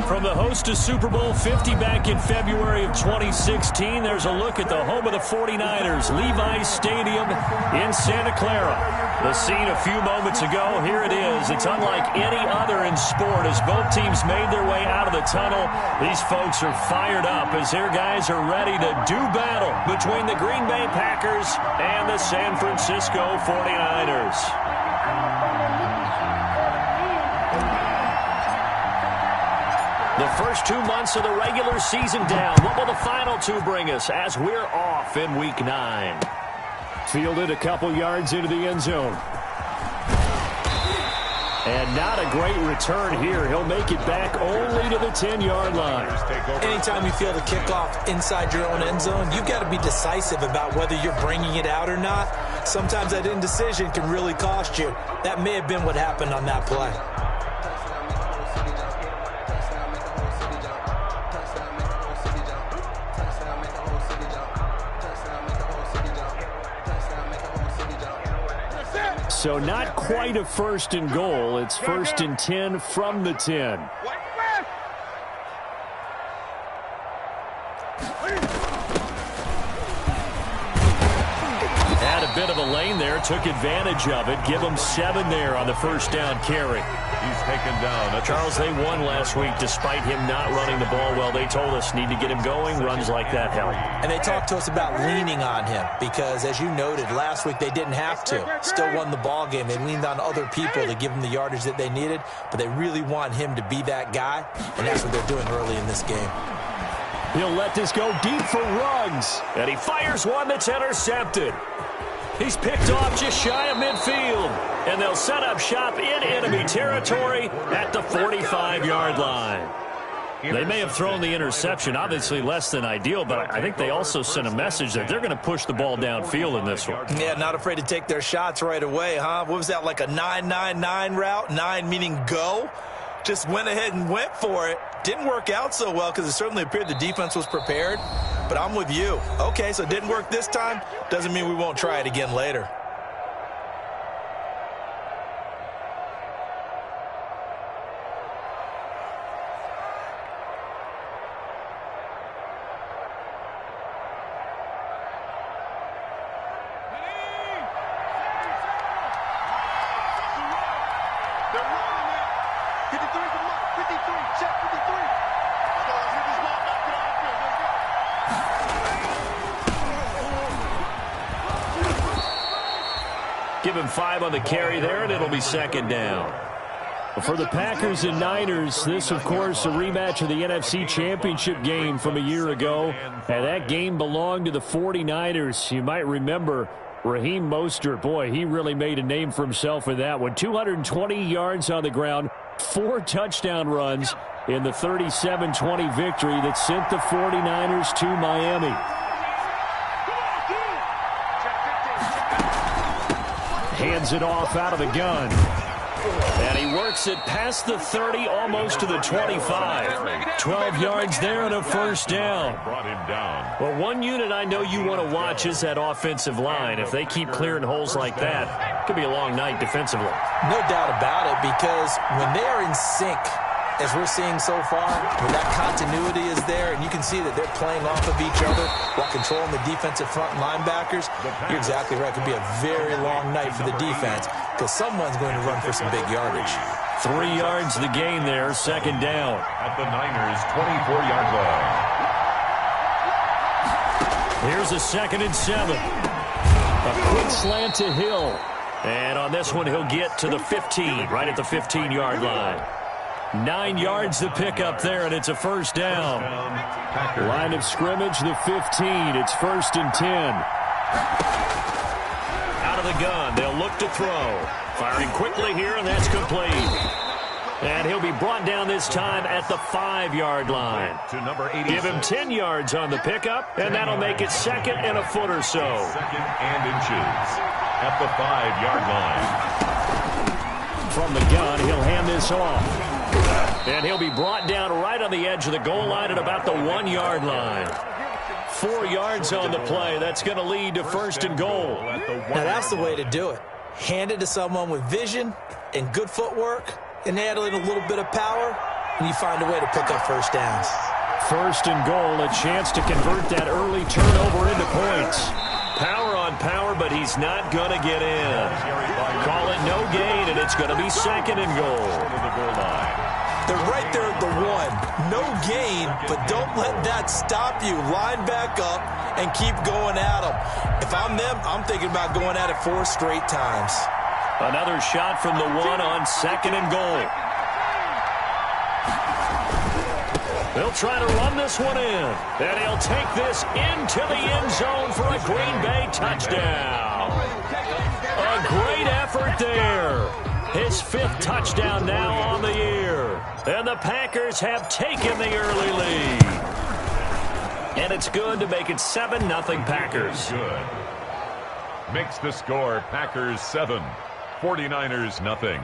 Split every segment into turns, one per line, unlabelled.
From the host to Super Bowl 50 back in February of 2016, there's a look at the home of the 49ers, Levi's Stadium in Santa Clara. The scene a few moments ago, here it is. It's unlike any other in sport as both teams made their way out of the tunnel. These folks are fired up as their guys are ready to do battle between the Green Bay Packers and the San Francisco 49ers. The first 2 months of the regular season down. What will the final two bring us as we're off in Week 9? Fielded a couple yards into the end zone. And not a great return here. He'll make it back only to the 10-yard line.
Anytime you feel the kickoff inside your own end zone, you've got to be decisive about whether you're bringing it out or not. Sometimes that indecision can really cost you. That may have been what happened on that play.
So not quite a first and goal. It's first and 10 from the 10. Had a bit of a lane there, took advantage of it. Give him 7 there on the first down carry.
He's taken down.
Charles, they won last week despite him not running the ball well. They told us need to get him going. Runs like that help.
And they talked to us about leaning on him because, as you noted, last week they didn't have to. Still won the ball game. They leaned on other people to give them the yardage that they needed, but they really want him to be that guy, and that's what they're doing early in this game.
He'll let this go deep for Ruggs. And he fires one that's intercepted. He's picked off just shy of midfield. And they'll set up shop in enemy territory at the 45-yard line. They may have thrown the interception, obviously less than ideal, but I think they also sent a message that they're going to push the ball downfield in this one.
Yeah, not afraid to take their shots right away, huh? What was that, like a 9-9-9 route? 9 meaning go? Just went ahead and went for it. Didn't work out so well because it certainly appeared the defense was prepared. But I'm with you. Okay, so it didn't work this time. Doesn't mean we won't try it again later.
Give him 5 on the carry there, and it'll be second down. For the Packers and Niners, this, of course, a rematch of the NFC Championship game from a year ago. And that game belonged to the 49ers. You might remember Raheem Mostert. Boy, he really made a name for himself in that one. 220 yards on the ground, 4 touchdown runs in the 37-20 victory that sent the 49ers to Miami. Hands it off out of the gun. And he works it past the 30, almost to the 25. 12 yards there and a first down. Well, one unit I know you want to watch is that offensive line. If they keep clearing holes like that, it could be a long night defensively.
No doubt about it, because when they are in sync, as we're seeing so far, when that continuity is there, and you can see that they're playing off of each other while controlling the defensive front linebackers, you're exactly right. It could be a very long night for the defense because someone's going to run for some big yardage.
3 yards the gain there, second down.
At the Niners' 24-yard line.
Here's a 2nd and 7. A quick slant to Hill. And on this one, he'll get to the 15, right at the 15-yard line. 9 yards to pick up there, and it's a first down. Line of scrimmage, the 15. It's 1st and 10. Out of the gun, they'll look to throw. Firing quickly here, and that's complete. And he'll be brought down this time at the 5-yard line. Give him 10 yards on the pickup, and that'll make it 2nd and a foot or so.
2nd and inches at the 5-yard line.
From the gun, he'll hand this off. And he'll be brought down right on the edge of the goal line at about the 1-yard line. 4 yards on the play. That's going to lead to 1st and goal.
Now that's the way to do it. Hand it to someone with vision and good footwork and add in a little bit of power. and you find a way to pick up first downs.
First and goal, a chance to convert that early turnover into points. Power on power, but he's not going to get in. Call it no gain, and it's going to be second and goal.
They're right there at the one. No gain, but don't let that stop you. Line back up and keep going at them. If I'm them, I'm thinking about going at it 4 straight times.
Another shot from the one on second and goal. They'll try to run this one in. And he'll take this into the end zone for a Green Bay touchdown. A great effort there. His 5th touchdown now on the year. And the Packers have taken the early lead. And it's good to make it 7-0 Packers.
Good. Makes the score Packers 7, 49ers nothing.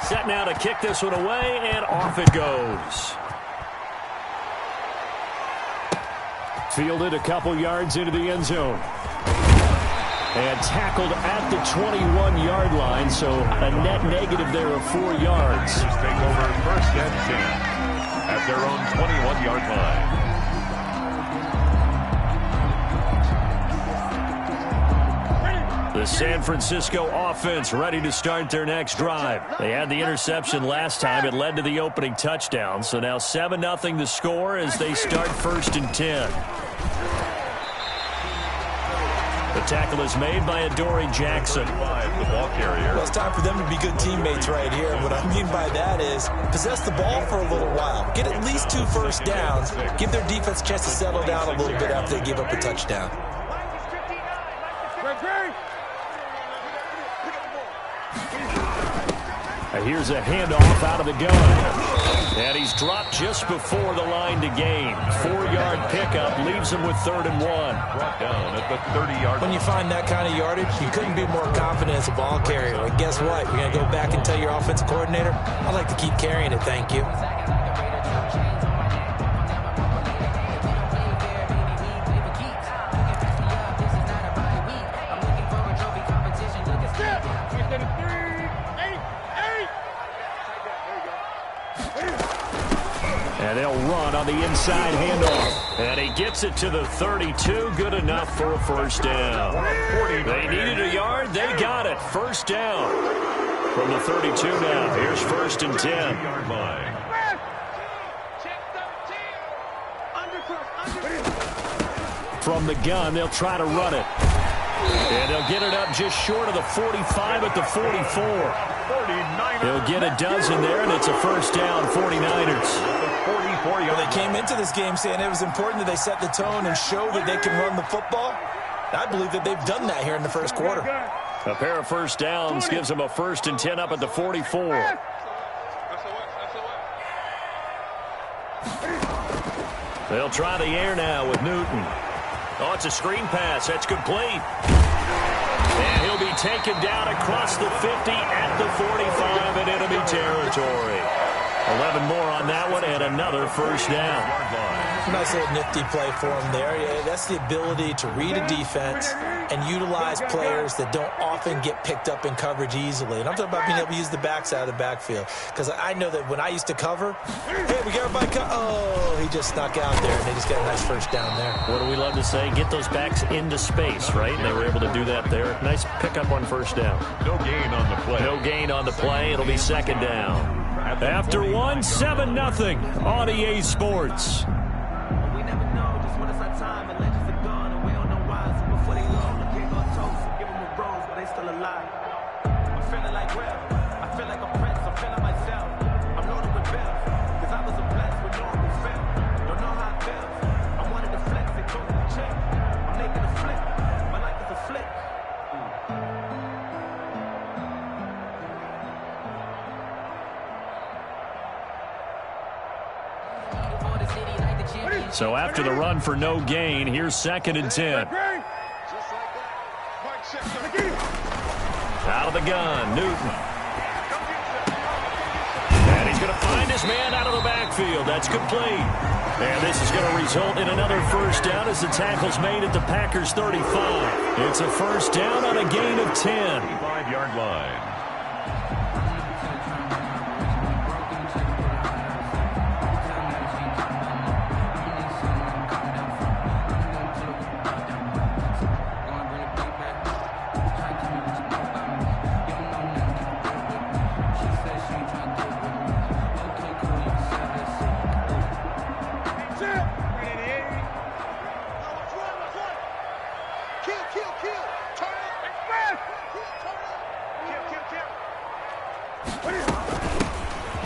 Set now to kick this one away, and off it goes. Fielded a couple yards into the end zone. And tackled at the 21-yard line, so a net negative there of 4 yards.
Take over first and 10 at their own 21-yard line.
The San Francisco offense ready to start their next drive. They had the interception last time. It led to the opening touchdown. So now 7-0 the score as they start first and 10. The tackle is made by Adoree Jackson.
The ball carrier.
Well, it's time for them to be good teammates right here. What I mean by that is possess the ball for a little while. Get at least 2 first downs. Give their defense a chance to settle down a little bit after they give up a touchdown.
Here's a handoff out of the gun. And he's dropped just before the line to gain. 4-yard pickup leaves him with 3rd and 1.
Brought down at the 30-yard line.
When you find that kind of yardage, you couldn't be more confident as a ball carrier. And guess what? You're going to go back and tell your offensive coordinator, I'd like to keep carrying it, thank you.
And they'll run on the inside handoff. And he gets it to the 32. Good enough for a first down. They needed a yard. They got it. First down. From the 32 now. Here's first and 10.
Yard line.
From the gun, they'll try to run it. And they'll get it up just short of the 45 at the 44. They'll get a dozen there, and it's a first down, 49ers.
Well, they came into this game saying it was important that they set the tone and show that they can run the football. I believe that they've done that here in the first quarter.
A pair of first downs gives them a first and 10 up at the 44. They'll try the air now with Newton. Oh, it's a screen pass. That's complete. And he'll be taken down across the 50 at the 45 in enemy territory. 11 more on that one and another first down.
Nice little nifty play for him there. Yeah, that's the ability to read a defense and utilize players that don't often get picked up in coverage easily. And I'm talking about being able to use the backside of the backfield. Because I know that when I used to cover, hey, we got everybody oh, he just snuck out there, and they just got a nice first down there.
What do we love to say? Get those backs into space, right? And they were able to do that there. Nice pickup on first down.
No gain on the play.
No gain on the play. It'll be second down. After 1, 7-0 on EA Sports. So after the run for no gain, here's second and 10. Out of the gun, Newton. And he's going to find his man out of the backfield. That's complete. And this is going to result in another first down as the tackle's made at the Packers 35. It's a first down on a gain of 10.
5-yard line.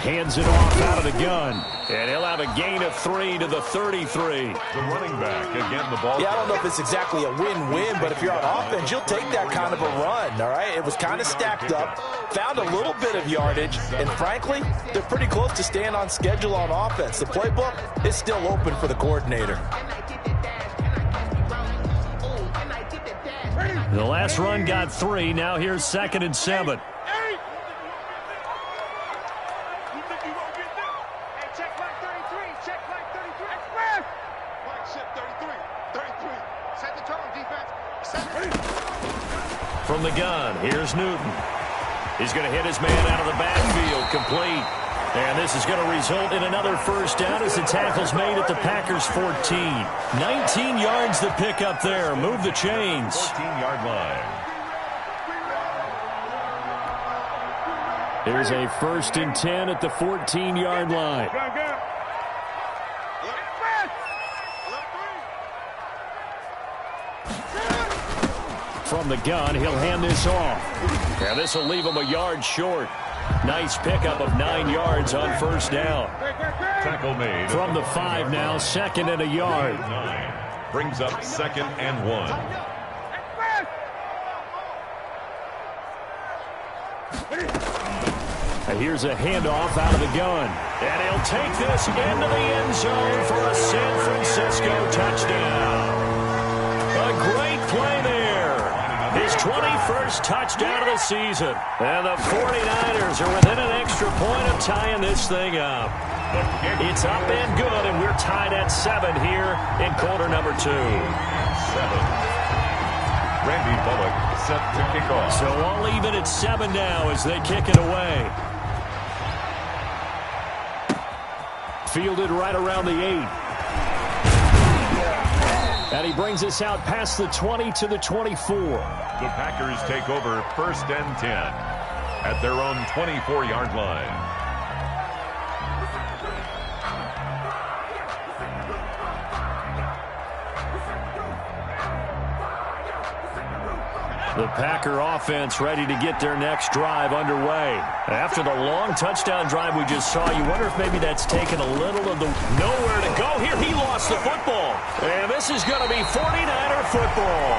Hands it off out of the gun. And he'll have a gain of 3 to the 33.
The running back, again, the ball.
Yeah, I don't know if it's exactly a win-win, but if you're on offense, you'll take that kind of a run, all right? It was kind of stacked up, found a little bit of yardage, and frankly, they're pretty close to staying on schedule on offense. The playbook is still open for the coordinator.
The last run got 3. Now here's 2nd and 7. From the gun, here's Newton. He's going to hit his man out of the backfield, complete. And this is going to result in another first down as the tackle's made at the Packers 14. 19 yards to pick up there. Move the chains.
14-yard line.
There's a 1st and 10 at the 14-yard line. From the gun, he'll hand this off. And this will leave him a yard short. Nice pickup of 9 yards on first down.
Tackle made.
From the 5 now, 2nd and a yard.
9 brings up 2nd and 1.
And here's a handoff out of the gun. And he'll take this into the end zone for a San Francisco touchdown. A great play there. His 21st touchdown of the season. And the 49ers are within an extra point of tying this thing up. It's up and good, and we're tied at 7 here in quarter number 2. 7.
Randy Bullock set to kick off.
So all even at 7 now as they kick it away. Fielded right around the 8. And he brings us out past the 20 to the 24.
The Packers take over 1st and 10 at their own 24-yard line.
The Packer offense ready to get their next drive underway. After the long touchdown drive we just saw, you wonder if maybe that's taken a little of the nowhere to go here. He lost the football. And this is going to be 49er football.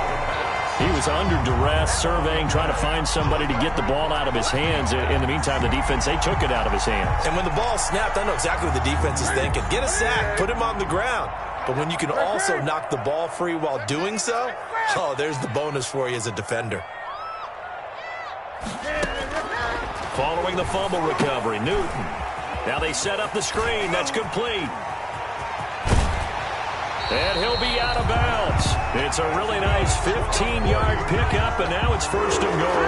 He was under duress, surveying, trying to find somebody to get the ball out of his hands. In the meantime, the defense, they took it out of his hands.
And when the ball snapped, I know exactly what the defense is thinking. Get a sack, put him on the ground. But when you can also knock the ball free while doing so, oh, there's the bonus for you as a defender.
Following the fumble recovery, Newton. Now they set up the screen. That's complete. And he'll be out of bounds. It's a really nice 15-yard pickup, and now it's 1st and goal.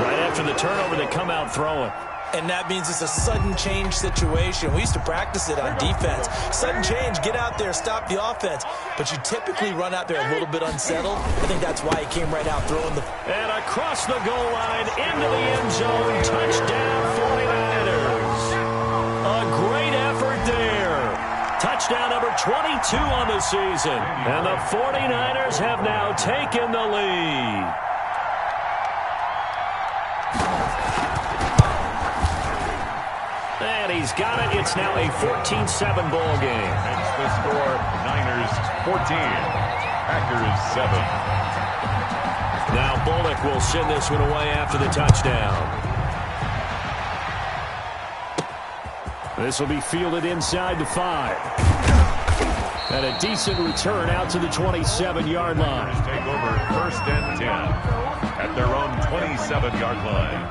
Right after the turnover, they come out throwing.
And that means it's a sudden change situation. We used to practice it on defense. Sudden change, get out there, stop the offense. But you typically run out there a little bit unsettled. I think that's why he came right out throwing the...
And across the goal line, into the end zone, touchdown 49ers. A great effort there. Touchdown number 22 on the season. And the 49ers have now taken the lead. And he's got it. It's now a 14-7 ball game.
It's the score, Niners 14, Packers 7.
Now Bullock will send this one away after the touchdown. This will be fielded inside the 5. And a decent return out to the 27-yard line.
Take over 1st and 10 at their own 27-yard line.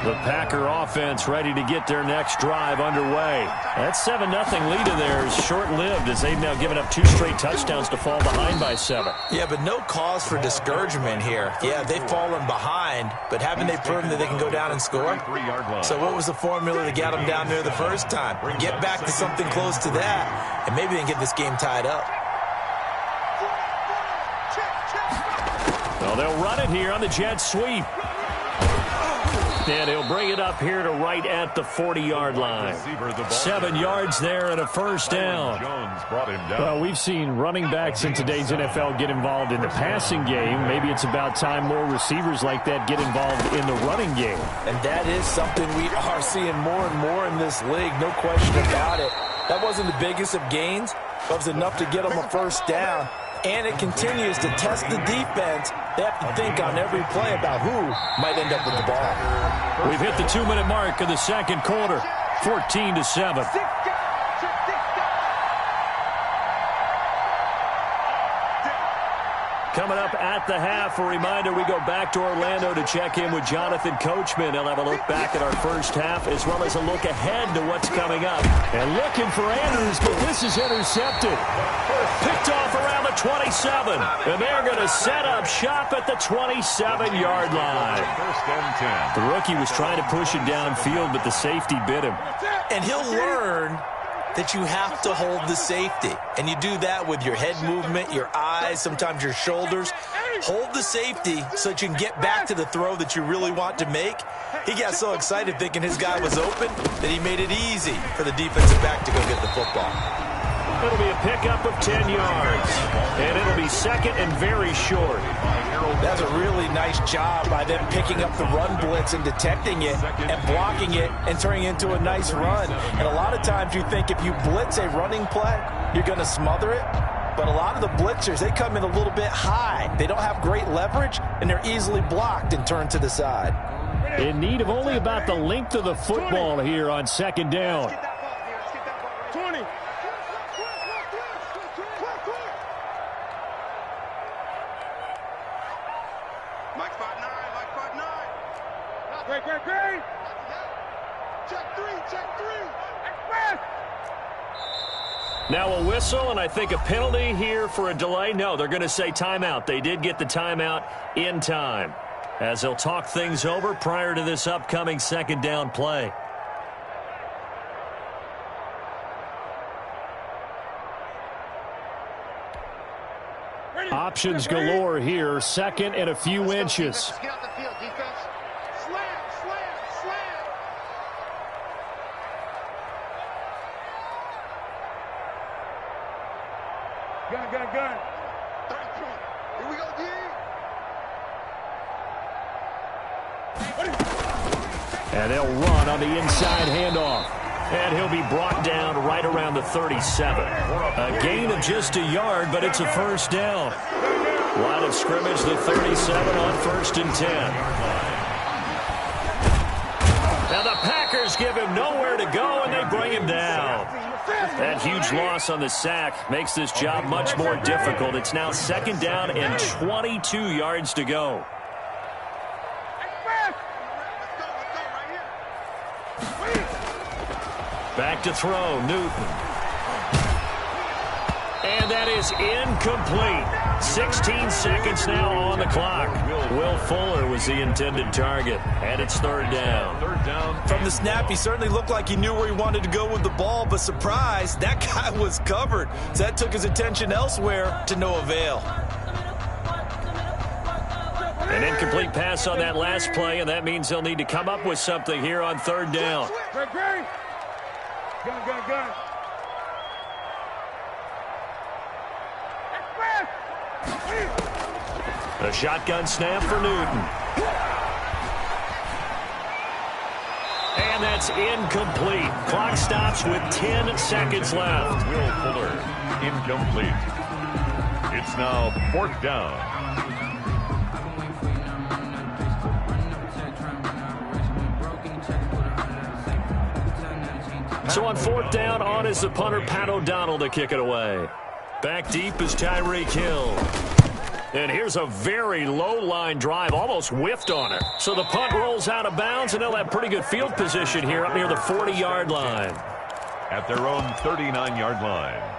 The Packer offense ready to get their next drive underway. That 7-0 lead in there is short-lived as they've now given up 2 straight touchdowns to fall behind by 7.
Yeah, but no cause for discouragement here. Yeah, they've fallen behind, but haven't they proven that they can go down and score? So what was the formula that got them down there the first time? Get back to something close to that, and maybe they can get this game tied up.
Well, they'll run it here on the jet sweep. And he'll bring it up here to right at the 40-yard line. 7 yards there and a first down. Well, we've seen running backs in today's NFL get involved in the passing game. Maybe it's about time more receivers like that get involved in the running game.
And that is something we are seeing more and more in this league, no question about it. That wasn't the biggest of gains, but it was enough to get them a first down. And it continues to test the defense. They have to think on every play about who might end up with the ball.
We've hit the 2-minute mark of the second quarter, 14-7. Coming up at the half, a reminder, we go back to Orlando to check in with Jonathan Coachman. He'll have a look back at our first half as well as a look ahead to what's coming up. And looking for Andrews, but this is intercepted. Picked off around the 27. And they're going to set up shop at the 27-yard line.
First and 10.
The rookie was trying to push it downfield, but the safety bit him.
And he'll learn that you have to hold the safety. And you do that with your head movement, your eyes, sometimes your shoulders. Hold the safety so that you can get back to the throw that you really want to make. He got so excited thinking his guy was open that he made it easy for the defensive back to go get the football.
It'll be a pickup of 10 yards. And it'll be second and very short.
That's a really nice job by them picking up the run blitz and detecting it and blocking it and turning it into a nice run. And a lot of times you think if you blitz a running play, you're going to smother it. But a lot of the blitzers, they come in a little bit high. They don't have great leverage, and they're easily blocked and turned to the side.
In need of only about the length of the football here on second down.
20. Mike spot 9. Great. Check 3. Express.
Now a whistle, and I think a penalty here for a delay. No, they're going to say timeout. They did get the timeout in time, as they'll talk things over prior to this upcoming second down play. Options galore here. Second and a few inches.
Get out the field, defense. Slam. Gun. 33. Here we go, D.
And they'll run on the inside handoff. And he'll be brought down right around the 37. A gain of just a yard, but it's a first down. Line of scrimmage, the 37 on 1st and 10. Now the Packers give him nowhere to go, and they bring him down. That huge loss on the sack makes this job much more difficult. It's now second down and 22 yards to go. Back to throw, Newton. And that is incomplete. 16 seconds now on the clock. Will Fuller was the intended target, and it's third down.
From the snap, he certainly looked like he knew where he wanted to go with the ball, but surprise, that guy was covered. So that took his attention elsewhere to no avail.
An incomplete pass on that last play, and that means they'll need to come up with something here on third down.
Gun.
A shotgun snap for Newton. And that's incomplete. Clock stops with 10 seconds left.
Will Fuller, incomplete. It's now fourth down.
So on fourth down, on is the punter, Pat O'Donnell, to kick it away. Back deep is Tyreek Hill. And here's a very low line drive, almost whiffed on her. So the punt rolls out of bounds, and they'll have pretty good field position here up near the 40-yard line.
At their own 39-yard line.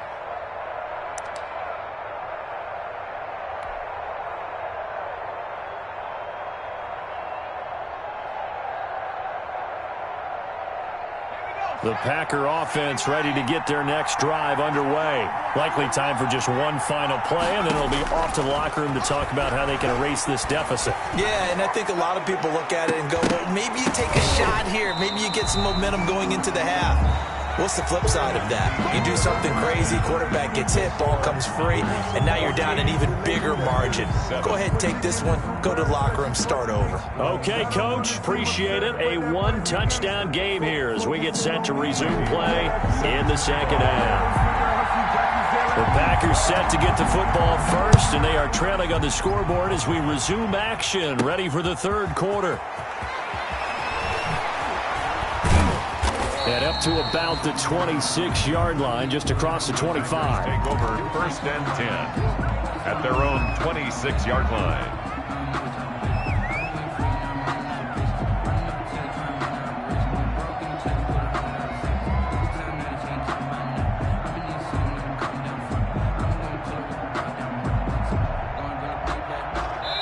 The Packer offense ready to get their next drive underway. Likely time for just one final play, and then it'll be off to the locker room to talk about how they can erase this deficit.
Yeah, and I think a lot of people look at it and go, well, maybe you take a shot here. Maybe you get some momentum going into the half. What's the flip side of that? You do something crazy, quarterback gets hit, ball comes free, and now you're down an even bigger margin. Go ahead and take this one, go to the locker room, start over.
Okay, Coach, appreciate it. A one-touchdown game here as we get set to resume play in the second half. The Packers set to get the football first, and they are trailing on the scoreboard as we resume action, ready for the third quarter. And up to about the 26-yard line, just across the 25.
Take over 1st and 10 at their own 26-yard line.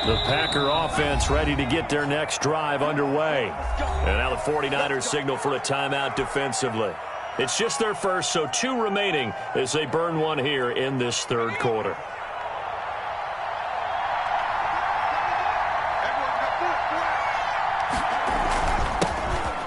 The Packer offense ready to get their next drive underway. And now the 49ers signal for a timeout defensively. It's just their first, so 2 remaining as they burn one here in this third quarter.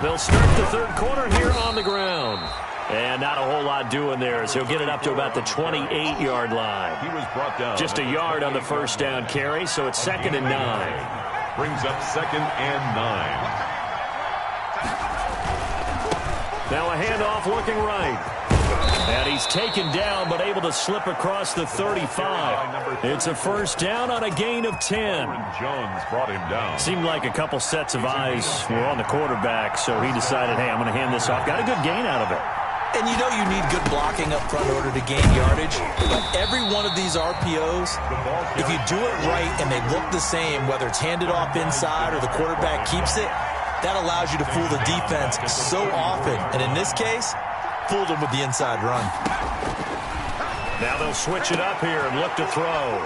They'll start the third quarter here on the ground. And not a whole lot doing there as he'll get it up to about the 28-yard line.
He was brought down.
Just a yard on the first down carry, so it's 2nd and 9.
Brings up 2nd and 9.
Now a handoff looking right. And he's taken down but able to slip across the 35. It's a first down on a gain of 10.
Jones brought him down.
Seemed like a couple sets of eyes were on the quarterback, so he decided, hey, I'm going to hand this off. Got a good gain out of it.
And you know you need good blocking up front in order to gain yardage. But every one of these RPOs, if you do it right and they look the same, whether it's handed off inside or the quarterback keeps it, that allows you to fool the defense so often. And in this case, fooled them with the inside run.
Now they'll switch it up here and look to throw.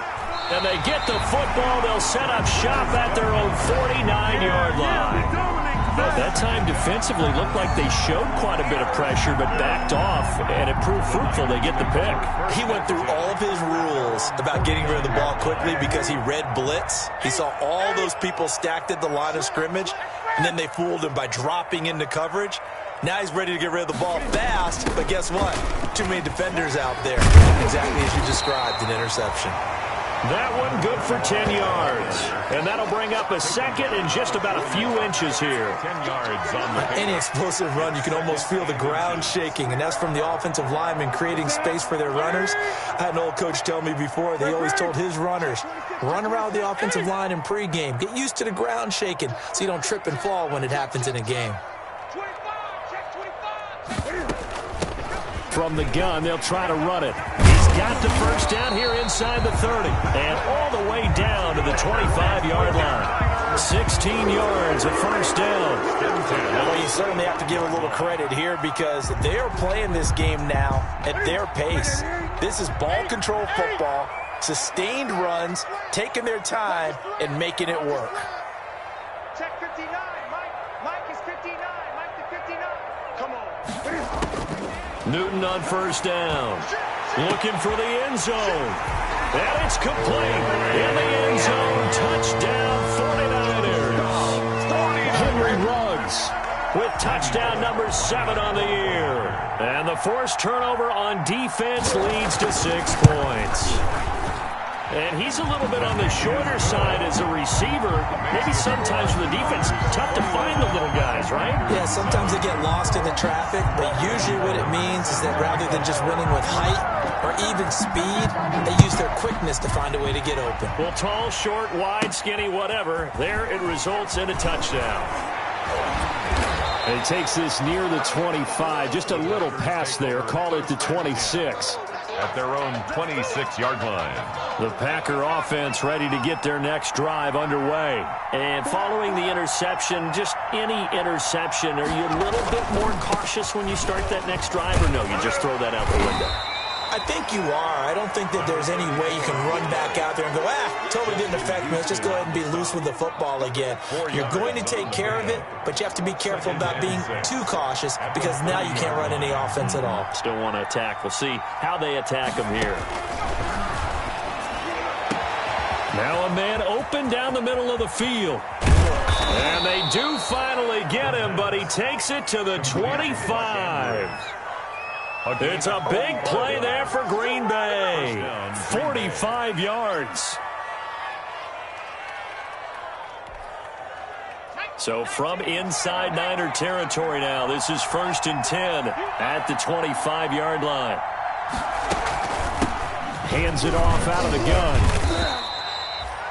And they get the football. They'll set up shop at their own 49-yard line. But that time defensively looked like they showed quite a bit of pressure but backed off, and it proved fruitful. They get the pick.
He went through all of his rules about getting rid of the ball quickly because he read blitz. He saw all those people stacked at the line of scrimmage, and then they fooled him by dropping into coverage. Now he's ready to get rid of the ball fast, but guess what? Too many defenders out there. Exactly as you described, an interception.
That one good for 10 yards. And that'll bring up a second and just about a few inches here.
10 yards on the
Any explosive run, you can almost feel the ground shaking, and that's from the offensive linemen creating space for their runners. I had an old coach tell me before, they always told his runners, run around the offensive line in pregame. Get used to the ground shaking so you don't trip and fall when it happens in a game.
From the gun, they'll try to run it. He's got the first down here inside the 30. And all the way down to the 25-yard line. 16 yards, a first down.
Well, you certainly have to give a little credit here because they are playing this game now at their pace. This is ball control football, sustained runs, taking their time, and making it work.
Check 59. Mike is 59. Mike to 59. Come on.
Newton on first down. Looking for the end zone. And it's complete. In the end zone. Touchdown 49ers. Henry Ruggs with touchdown number 7 on the year. And the forced turnover on defense leads to 6 points. And he's a little bit on the shorter side as a receiver. Maybe sometimes for the defense, tough to find the little guys, right?
Yeah, sometimes they get lost in the traffic, but usually what it means is that rather than just winning with height or even speed, they use their quickness to find a way to get open.
Well, tall, short, wide, skinny, whatever, there it results in a touchdown. And he takes this near the 25, just a little past there, call it the 26.
at their own 26-yard line.
The Packer offense ready to get their next drive underway. And following the interception, just any interception, are you a little bit more cautious when you start that next drive, or no, you just throw that out the window?
I think you are. I don't think that there's any way you can run back out there and go, totally didn't affect me. Let's just go ahead and be loose with the football again. You're going to take care of it, but you have to be careful about being too cautious because now you can't run any offense at all.
Still want to attack. We'll see how they attack him here. Now a man open down the middle of the field. And they do finally get him, but he takes it to the 25. It's a big play there for Green Bay. 45 yards. So from inside Niner territory now, this is 1st and 10 at the 25-yard line. Hands it off out of the gun.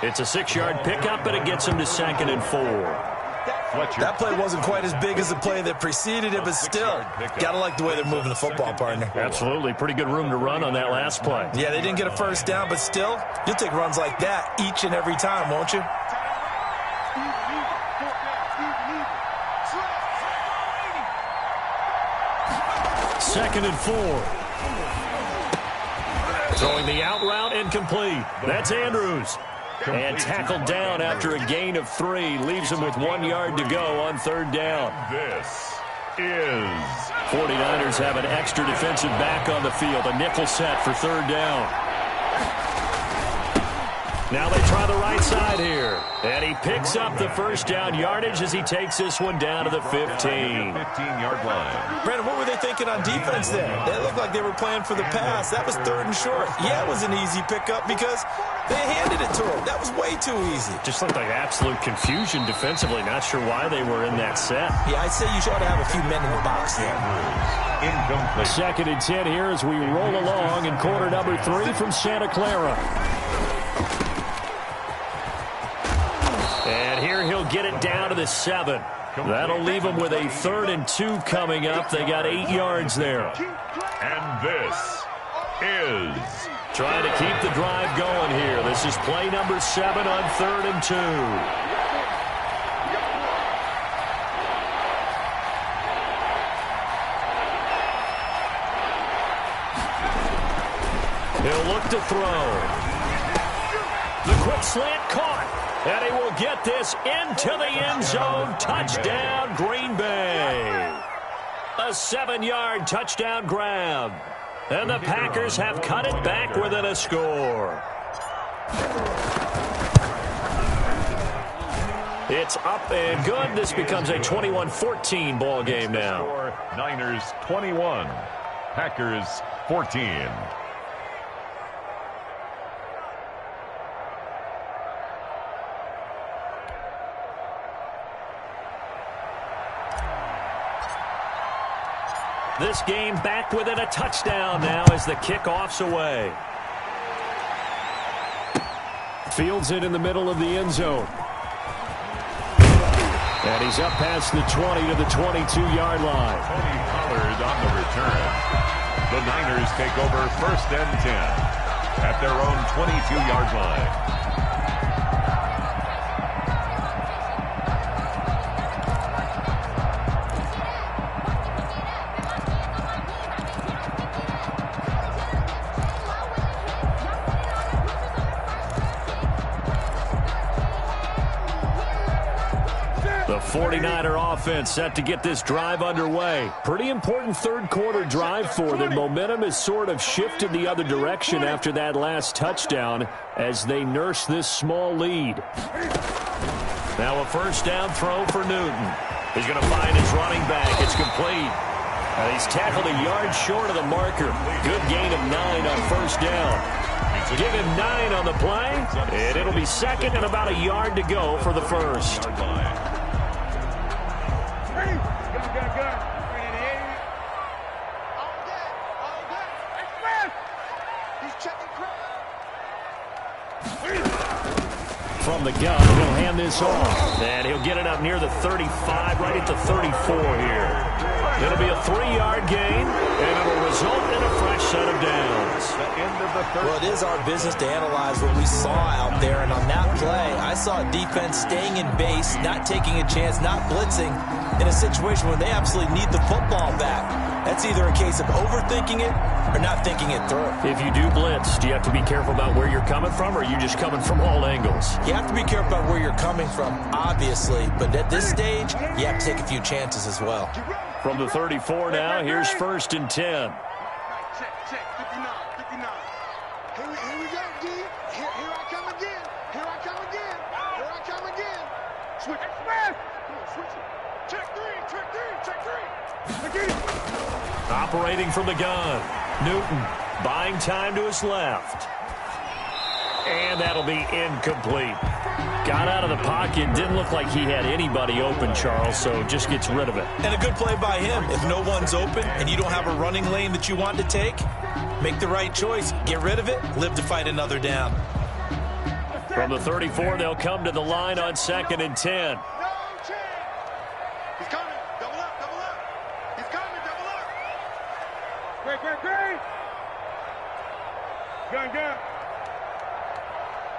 It's a 6-yard pickup, and it gets him to 2nd and 4.
Fletcher.
That play wasn't quite as big as the play that preceded it, but still, got to like the way they're moving the football, partner.
Absolutely. Pretty good room to run on that last play.
Yeah, they didn't get a first down, but still, you'll take runs like that each and every time, won't you?
Second and 4. Throwing the out route incomplete. That's Andrews. And tackled down after a gain of 3. Leaves him with 1 yard to go on 3rd down.
This is
49ers have an extra defensive back on the field. A nickel set for 3rd down. Now they try the right side here. And he picks up the first down yardage as he takes this one down to the 15.
15-yard line.
Brandon, what were they thinking on defense there? They looked like they were playing for the pass. That was 3rd and short. Yeah, it was an easy pickup because they handed it to him. That was way too easy.
Just looked like absolute confusion defensively. Not sure why they were in that set.
Yeah, I'd say you should have a few men in the box there.
Incomplete.
2nd and 10 here as we roll along in quarter number 3 from Santa Clara. And here he'll get it down to the 7. That'll leave him with a 3rd and 2 coming up. They got 8 yards there.
And this is
trying to keep the drive going here. This is play number 7 on 3rd and 2. He'll look to throw. The quick slant caught. And he will get this into the end zone. Touchdown, Green Bay. A 7-yard touchdown grab. And the Packers have cut it back within a score. It's up and good. This becomes a 21-14 ball game now.
Niners 21, Packers 14.
This game back within a touchdown now as the kickoff's away. Fields it in the middle of the end zone. And he's up past the 20 to the 22-yard line.
Tony Pollard on the return. The Niners take over 1st and 10 at their own 22-yard line.
The 49er offense set to get this drive underway. Pretty important 3rd quarter drive for them. Momentum has sort of shifted the other direction after that last touchdown as they nurse this small lead. Now a 1st down throw for Newton. He's going to find his running back. It's complete. He's tackled a yard short of the marker. Good gain of 9 on 1st down. Give him 9 on the play, and it'll be 2nd and about a yard to go for the 1st. From the gun, he'll hand this off. And he'll get it up near the 35, right at the 34 here. It'll be a 3-yard gain, and it'll result in a fresh set of downs.
The end of the third.
Well, it is our business to analyze what we saw out there, and on that play, I saw a defense staying in base, not taking a chance, not blitzing, in a situation where they absolutely need the football back. That's either a case of overthinking it or not thinking it through.
If you do blitz, do you have to be careful about where you're coming from, or are you just coming from all angles?
You have to be careful about where you're coming from, obviously, but at this stage, you have to take a few chances as well.
From the 34 now, here's 1st and 10.
Check, 59, 59. Here we go, D. Here I come again. Here I come again. Here I come again. Switch. Come on, switch it. Check 3, check 3.
Operating from the gun. Newton buying time to his left. And that'll be incomplete. Got out of the pocket. Didn't look like he had anybody open, Charles, so just gets rid of it.
And a good play by him. If no one's open and you don't have a running lane that you want to take, make the right choice. Get rid of it. Live to fight another down.
From the 34, they'll come to the line on 2nd and 10.
No chance. He's coming. Double up. He's coming. Double up. Great. Gun.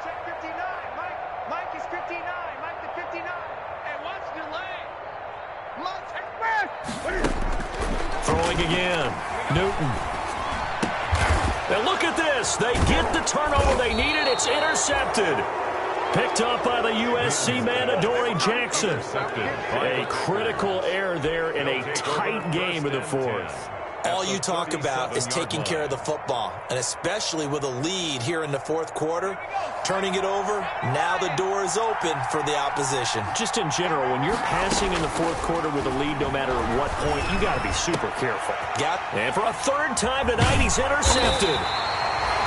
Check 59. Mike is 59. Mike the 59. Hey, watch the lane. Mike Express.
Throwing again. Newton. Now look at this. They get the turnover they needed. It's intercepted. Picked up by the USC man, Adoree Jackson. A critical error there in a tight game in the 4th.
All you talk about is taking care of the football, and especially with a lead here in the 4th quarter, turning it over, now the door is open for the opposition.
Just in general, when you're passing in the 4th quarter with a lead, no matter at what point, you got to be super careful. And for a 3rd time tonight, he's intercepted.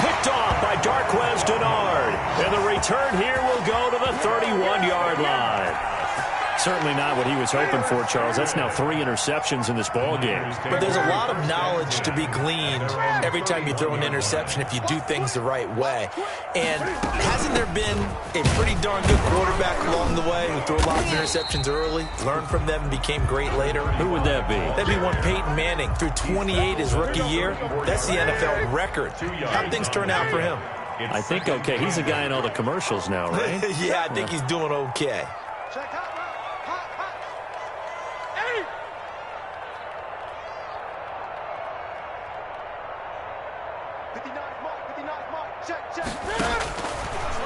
Picked off by Darqueze Dennard. And the return here will go to the 31-yard line. Certainly not what he was hoping for, Charles. That's now 3 interceptions in this ball game.
But there's a lot of knowledge to be gleaned every time you throw an interception if you do things the right way. And hasn't there been a pretty darn good quarterback along the way who threw a lot of interceptions early, learned from them, and became great later?
Who would that be?
That'd be one Peyton Manning. Threw 28 his rookie year. That's the NFL record. How'd things turn out for him?
I think okay. He's a guy in all the commercials now, right?
Yeah, I think he's doing okay.
Check hot. Hey!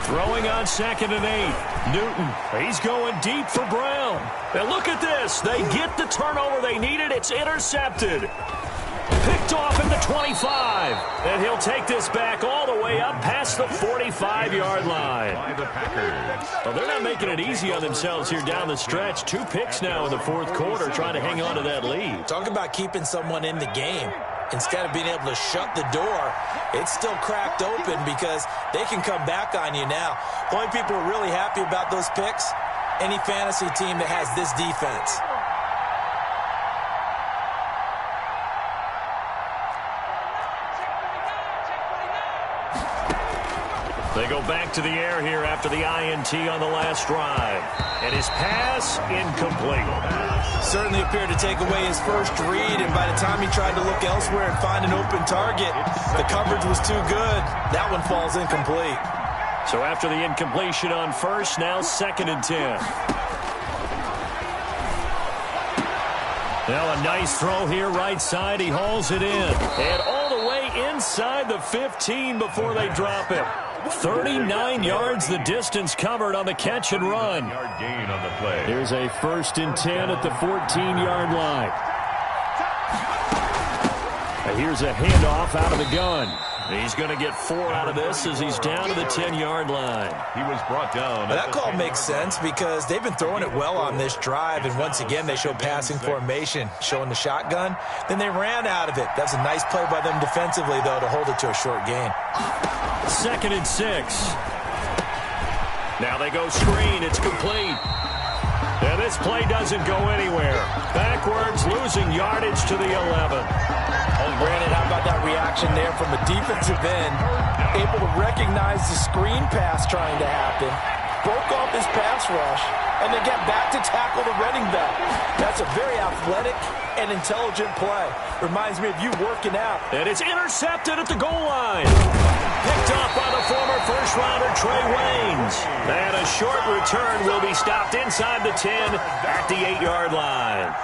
Throwing on 2nd and 8. Newton, he's going deep for Brown. And look at this. They get the turnover they needed. It's intercepted. Picked off at the 25. And he'll take this back all the way up past the 45-yard line.
By the Packers.
Well, they're not making it easy on themselves here down the stretch. 2 picks now in the 4th quarter trying to hang on to that lead.
Talk about keeping someone in the game. Instead of being able to shut the door, it's still cracked open because they can come back on you now. The only people who are really happy about those picks, any fantasy team that has this defense.
They go back to the air here after the INT on the last drive. And his pass, incomplete.
Certainly appeared to take away his first read, and by the time he tried to look elsewhere and find an open target, the coverage was too good. That one falls incomplete.
So after the incompletion on first, now 2nd and 10. Now a nice throw here right side. He hauls it in. And all the way inside the 15 before they drop it. 39 yards the distance covered on the catch and run.
Yard gain on the play.
Here's a 1st and 10 at the 14-yard line. And here's a handoff out of the gun. He's going to get 4 out of this as he's down to the 10-yard line.
He was brought down.
Now that call makes sense because they've been throwing it well on this drive, and once again they show passing formation, showing the shotgun. Then they ran out of it. That's a nice play by them defensively, though, to hold it to a short gain.
2nd and 6. Now they go screen. It's complete. And this play doesn't go anywhere. Backwards, losing yardage to the 11.
And Brandon, how about that reaction there from the defensive end? Able to recognize the screen pass trying to happen. Broke off his pass rush. and then get back to tackle the running back. That's a very athletic and intelligent play. Reminds me of you working out.
And it's intercepted at the goal line. Picked off by the former first-rounder Trey Waynes. And a short return will be stopped inside the 10 at the 8-yard line.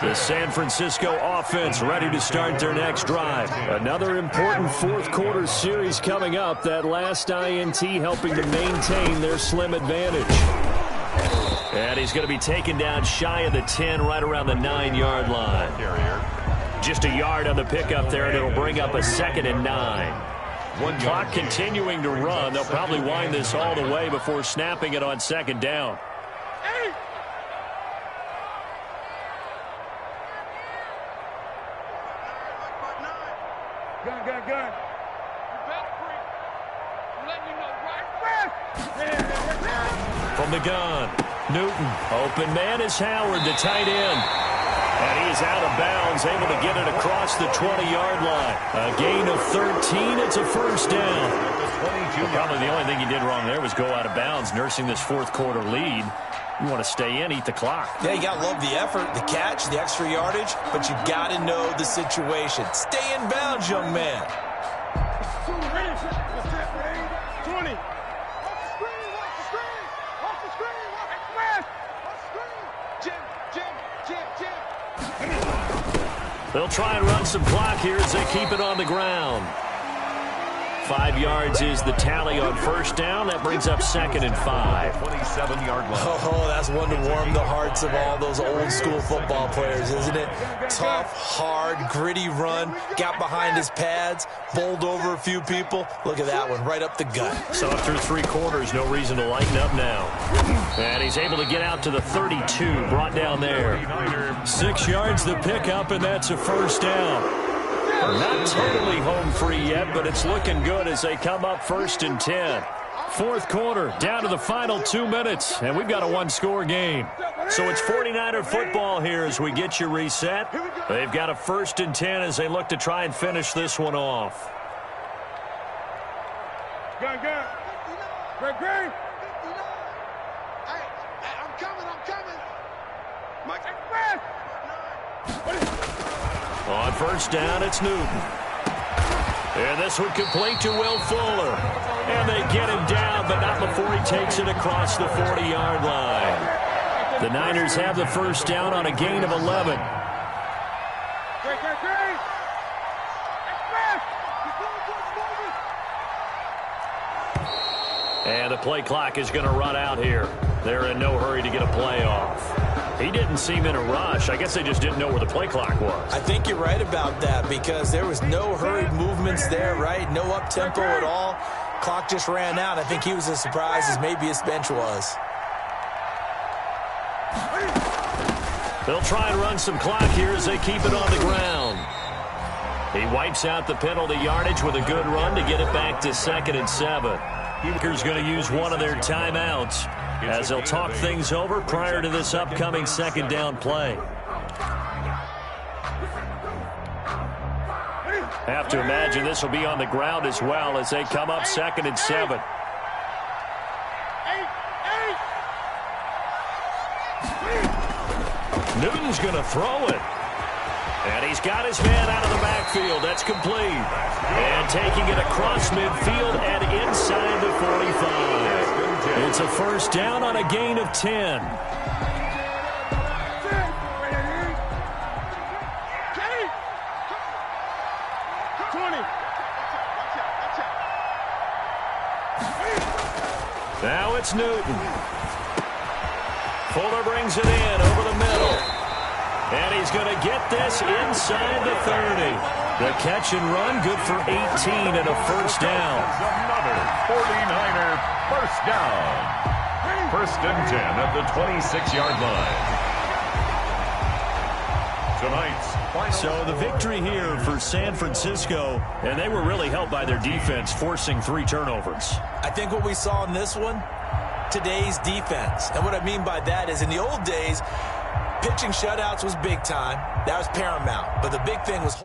The San Francisco offense ready to start their next drive. Another important fourth-quarter series coming up. That last INT helping to maintain their slim advantage. And he's going to be taken down shy of the 10, right around the 9-yard line. Just a yard on the pickup there, and it'll bring up a 2nd and 9. Clock continuing to run. They'll probably wind this all the way before snapping it on 2nd down.
Gun.
From the gun, Newton. Open man is Howard, the tight end. And he's out of bounds, able to get it across the 20-yard line. A gain of 13. It's a first down. Well, probably the only thing he did wrong there was go out of bounds, nursing this fourth-quarter lead. You want to stay in, eat the clock.
Yeah, you got to love the effort, the catch, the extra yardage, but you got to know the situation. Stay in bounds, young man.
20.
They'll try and run some clock here as they keep it on the ground. 5 yards is the tally on first down. That brings up 2nd and 5.
27-yard line.
Oh, that's one to warm the hearts of all those old-school football players, isn't it? Tough, hard, gritty run. Got behind his pads, bowled over a few people. Look at that one, right up the gut.
So through 3 quarters, no reason to lighten up now. And he's able to get out to the 32, brought down there. 6 yards the pickup, and that's a first down. Not totally home free yet, but it's looking good as they come up 1st and 10. Fourth quarter, down to the final 2 minutes, and we've got a one-score game. So it's 49er football here as we get you reset. They've got a 1st and 10 as they look to try and finish this one off.
Gun. Greg. Hey, I'm coming. Mike,
On first down, it's Newton. And this one complete to Will Fuller. And they get him down, but not before he takes it across the 40-yard line. The Niners have the first down on a gain of 11. And the play clock is going to run out here. They're in no hurry to get a play off. He didn't seem in a rush. I guess they just didn't know where the play clock was.
I think you're right about that because there was no hurried movements there, right? No up-tempo at all. Clock just ran out. I think he was as surprised as maybe his bench was.
They'll try and run some clock here as they keep it on the ground. He wipes out the penalty yardage with a good run to get it back to 2nd and 7. Packers going to use one of their timeouts as they'll talk things over prior to this upcoming 2nd down play. Have to imagine this will be on the ground as well as they come up 2nd and 7. Newton's going to throw it. And he's got his man out of the backfield. That's complete. And taking it across midfield and inside the 45. It's a first down on a gain of 10. Now it's Newton. Fuller brings it in over the middle. And he's going to get this inside the 30. The catch and run, good for 18 and a first down.
Another 49er first down. 1st and 10 at the 26-yard line. Tonight's final.
So the victory here for San Francisco, and they were really helped by their defense, forcing 3 turnovers.
I think what we saw in this one, today's defense. And what I mean by that is in the old days, pitching shutouts was big time. That was paramount. But the big thing was